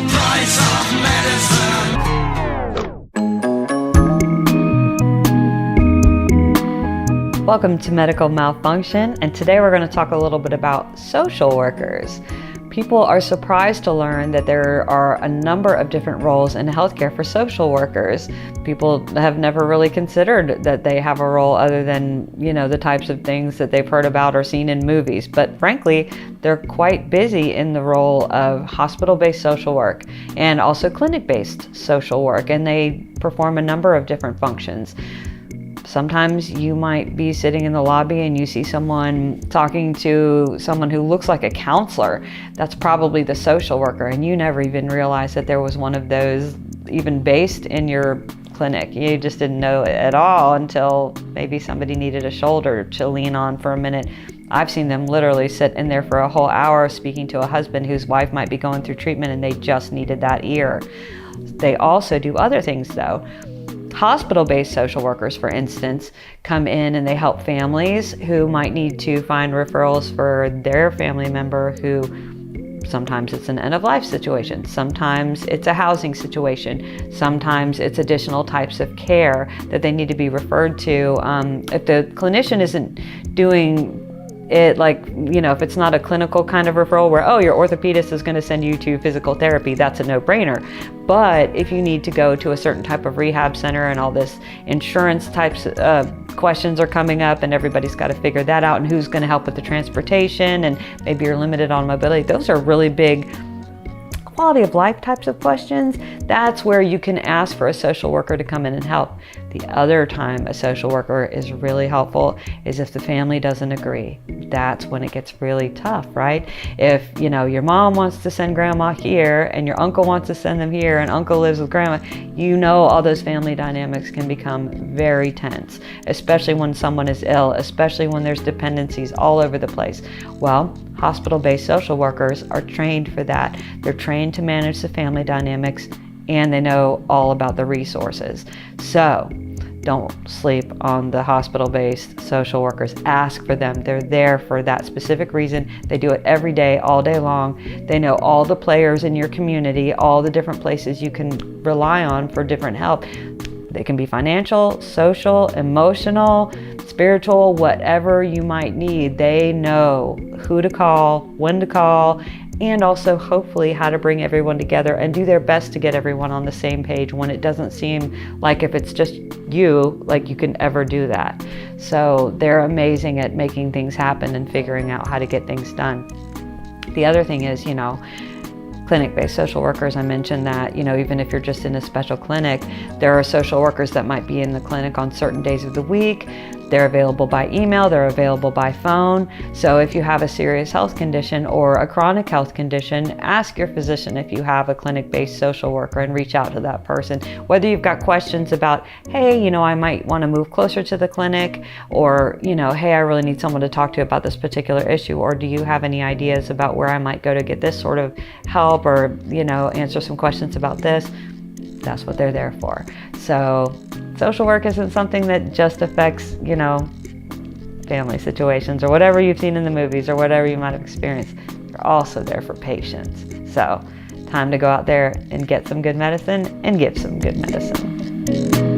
price of medicine. Welcome to Medical Malfunction, and today we're going to talk a little bit about social workers. People are surprised to learn that there are a number of different roles in healthcare for social workers. People have never really considered that they have a role other than, the types of things that they've heard about or seen in movies. But frankly, they're quite busy in the role of hospital-based social work and also clinic-based social work, and they perform a number of different functions. Sometimes you might be sitting in the lobby and you see someone talking to someone who looks like a counselor. That's probably the social worker, and you never even realized that there was one of those even based in your clinic. You just didn't know it at all until maybe somebody needed a shoulder to lean on for a minute. I've seen them literally sit in there for a whole hour speaking to a husband whose wife might be going through treatment and they just needed that ear. They also do other things though. Hospital-based social workers, for instance, come in and they help families who might need to find referrals for their family member who sometimes it's an end-of-life situation, sometimes it's a housing situation, sometimes it's additional types of care that they need to be referred to. If the clinician isn't doing it if it's not a clinical kind of referral where, your orthopedist is going to send you to physical therapy, that's a no-brainer. But if you need to go to a certain type of rehab center and all this insurance types questions are coming up and everybody's got to figure that out, and who's going to help with the transportation, and maybe you're limited on mobility, those are really big quality of life types of questions. That's where you can ask for a social worker to come in and help. The other time a social worker is really helpful is if the family doesn't agree. That's when it gets really tough, right? If, your mom wants to send grandma here and your uncle wants to send them here and uncle lives with grandma, all those family dynamics can become very tense, especially when someone is ill, especially when there's dependencies all over the place. Well, hospital-based social workers are trained for that. They're trained to manage the family dynamics, and they know all about the resources. So don't sleep on the hospital-based social workers. Ask for them. They're there for that specific reason. They do it every day, all day long. They know all the players in your community, all the different places you can rely on for different help. They can be financial, social, emotional, spiritual, whatever you might need. They know who to call, when to call, and also hopefully how to bring everyone together and do their best to get everyone on the same page when it doesn't seem like, if it's just you, like you can ever do that. So they're amazing at making things happen and figuring out how to get things done. The other thing is, clinic-based social workers, I mentioned that, even if you're just in a special clinic, there are social workers that might be in the clinic on certain days of the week. They're available by email, they're available by phone. So if you have a serious health condition or a chronic health condition, ask your physician if you have a clinic-based social worker and reach out to that person. Whether you've got questions about, hey, I might want to move closer to the clinic, or, hey, I really need someone to talk to about this particular issue, or do you have any ideas about where I might go to get this sort of help, or, answer some questions about this. That's what they're there for. So social work isn't something that just affects, family situations or whatever you've seen in the movies or whatever you might have experienced. They're also there for patients. So time to go out there and get some good medicine and give some good medicine.